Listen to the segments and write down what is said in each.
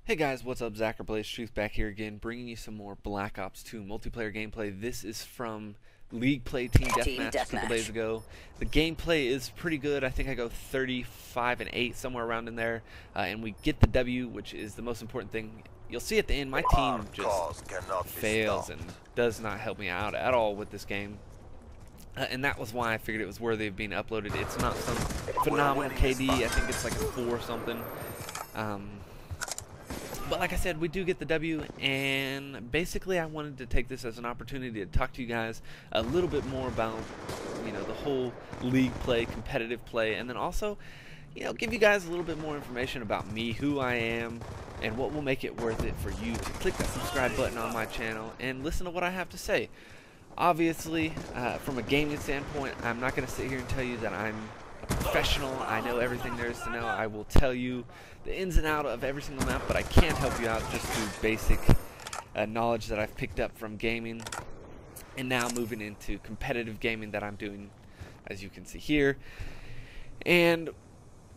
Hey guys, what's up? Zach or BlazedTruth back here again, bringing you some more Black Ops 2 multiplayer gameplay. This is from League Play Team Deathmatch a couple days ago. The gameplay is pretty good. I think I go 35-8, somewhere around in there, and we get the W, which is the most important thing. You'll see at the end, my team just fails and does not help me out at all with this game. And that was why I figured it was worthy of being uploaded. It's not some phenomenal KD. I think it's like a 4 something. But like I said, we do get the W, and basically I wanted to take this as an opportunity to talk to you guys a little bit more about, the whole league play, competitive play, and then also, give you guys a little bit more information about me, who I am, and what will make it worth it for you to click that subscribe button on my channel and listen to what I have to say. Obviously, from a gaming standpoint, I'm not going to sit here and tell you that I'm a professional. I know everything there is to know. I will tell you the ins and outs of every single map, but I can't help you out just through basic knowledge that I've picked up from gaming, and now moving into competitive gaming that I'm doing, as you can see here.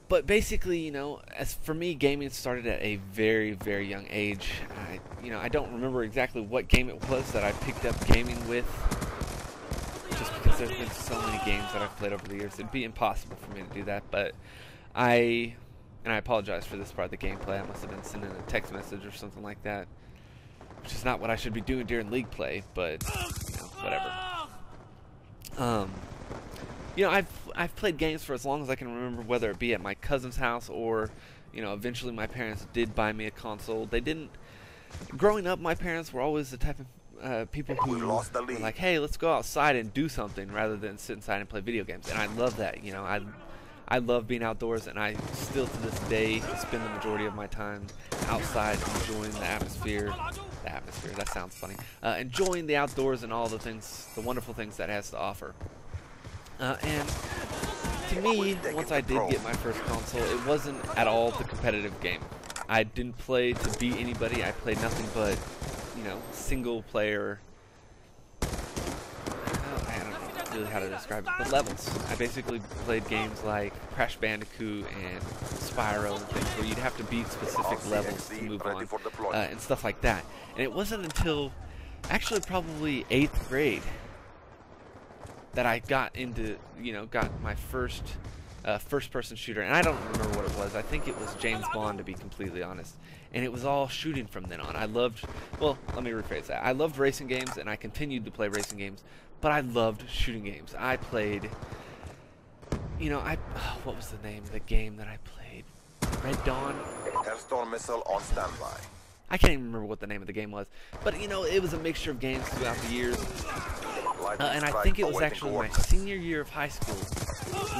But basically, as for me, gaming started at a very, very young age. I don't remember exactly what game it was that I picked up gaming with, just because there's been so many games that I've played over the years. It'd be impossible for me to do that, but I apologize for this part of the gameplay. I must have been sending a text message or something like that, which is not what I should be doing during league play, but whatever. I've played games for as long as I can remember, whether it be at my cousin's house or, eventually my parents did buy me a console. They didn't. Growing up, my parents were always the type of people who were like, hey, let's go outside and do something rather than sit inside and play video games. And I love that. I love being outdoors, and I still to this day spend the majority of my time outside enjoying the atmosphere. That sounds funny. Enjoying the outdoors and all the things, the wonderful things that it has to offer. And to me, once I did get my first console, it wasn't at all the competitive game. I didn't play to beat anybody. I played nothing but, single player. I don't know really how to describe it, but levels. I basically played games like Crash Bandicoot and Spyro and things where you'd have to beat specific levels to move on, and stuff like that. And it wasn't until actually probably 8th grade that I got into, got my first first-person shooter, and I don't remember what it was. I think it was James Bond, to be completely honest. And it was all shooting from then on. Well, let me rephrase that. I loved racing games, and I continued to play racing games, but I loved shooting games. I played, what was the name of the game that I played? Red Dawn? Hellstorm missile on standby. I can't even remember what the name of the game was, but it was a mixture of games throughout the years. And I think it was actually my senior year of high school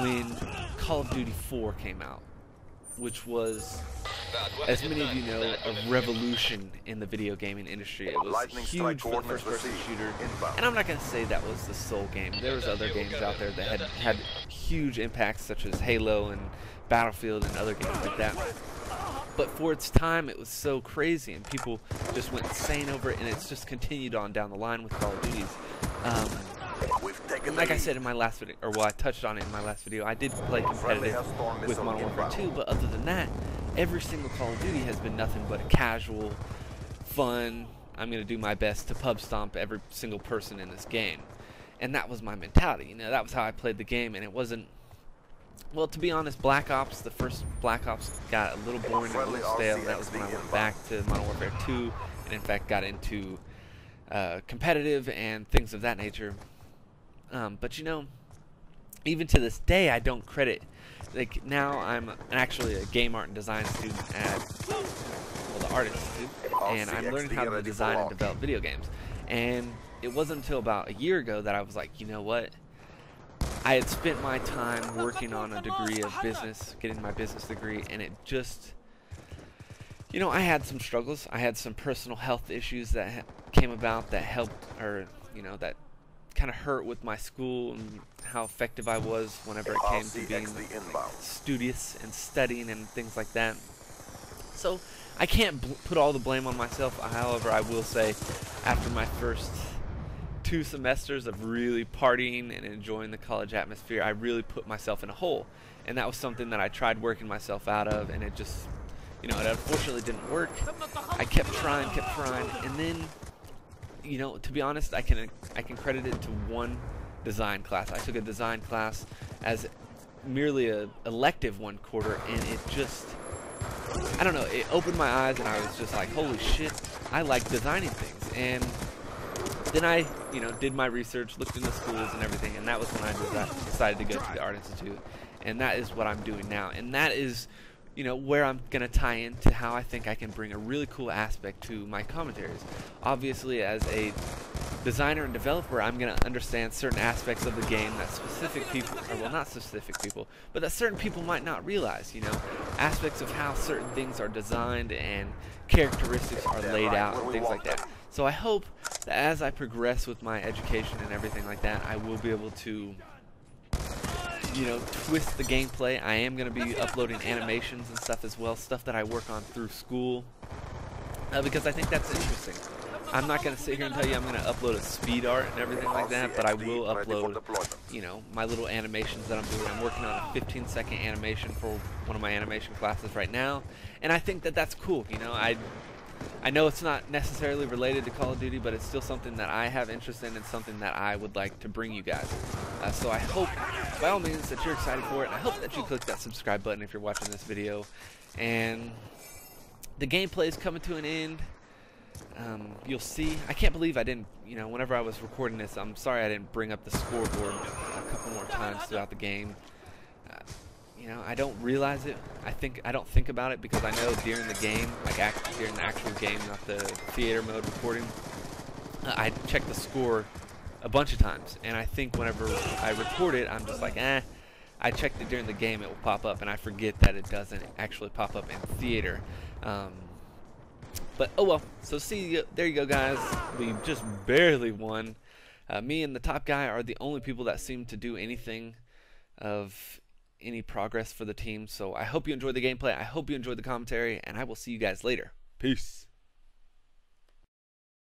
when Call of Duty 4 came out, which was, as many of you know, a revolution in the video gaming industry. It was huge for the first-person shooter, and I'm not going to say that was the sole game. There was other games out there that had huge impacts, such as Halo and Battlefield and other games like that. But for its time, it was so crazy, and people just went insane over it, and it's just continued on down the line with Call of Duties. And like I said in my last video, or I touched on it in my last video, I did play competitive with Modern Warfare 2, but other than that, every single Call of Duty has been nothing but a casual, fun, I'm going to do my best to pub stomp every single person in this game. And that was my mentality, that was how I played the game, and it wasn't. Well, to be honest, Black Ops, the first Black Ops got a little boring and a little stale, and that was when I went back to Modern Warfare 2, and in fact got into competitive and things of that nature. But even to this day, I don't credit. Like, now I'm actually a game art and design student at, the Art Institute, and I'm learning how to design and develop video games. And it wasn't until about a year ago that I was like, you know what? I had spent my time working on a degree of business, getting my business degree, and it just, I had some struggles. I had some personal health issues that came about that helped, or, that kind of hurt with my school and how effective I was whenever it came to being studious and studying and things like that. So I can't put all the blame on myself. However, I will say, after my first 2 semesters of really partying and enjoying the college atmosphere, I really put myself in a hole, and that was something that I tried working myself out of, and it just you know, it unfortunately didn't work. I kept trying, and then, you know, to be honest, I can credit it to one design class. I took a design class as merely a elective one quarter, and it just, I don't know, it opened my eyes, and I was just like, holy shit, I like designing things. And then I, you know, did my research, looked into schools and everything, and that was when I decided to go to the Art Institute, and that is what I'm doing now. And that is, you know, where I'm going to tie into how I think I can bring a really cool aspect to my commentaries. Obviously, as a designer and developer, I'm going to understand certain aspects of the game that specific people, or well, not specific people, but that certain people might not realize, you know, aspects of how certain things are designed and characteristics are laid out and things like that. So I hope that as I progress with my education and everything like that, I will be able to, you know, twist the gameplay. I am going to be uploading animations and stuff as well, stuff that I work on through school, because I think that's interesting. I'm not going to sit here and tell you I'm going to upload a speed art and everything like that, but I will upload, you know, my little animations that I'm doing. I'm working on a 15-second animation for one of my animation classes right now, and I think that that's cool. You know, I know it's not necessarily related to Call of Duty, but it's still something that I have interest in and something that I would like to bring you guys. So I hope, by all means, that you're excited for it, and I hope that you click that subscribe button if you're watching this video. And the gameplay is coming to an end. You'll see. I can't believe I didn't, you know, whenever I was recording this, I'm sorry I didn't bring up the scoreboard a couple more times throughout the game. You know, I don't realize it. I don't think about it because I know during the game, like during the actual game, not the theater mode recording, I check the score a bunch of times, and I think whenever I record it, I'm just like, I checked it during the game, it will pop up, and I forget that it doesn't actually pop up in theater. But oh well. So there you go, guys. We just barely won. Me and the top guy are the only people that seem to do anything of any progress for the team. So I hope you enjoyed the gameplay. I hope you enjoyed the commentary, and I will see you guys later. Peace.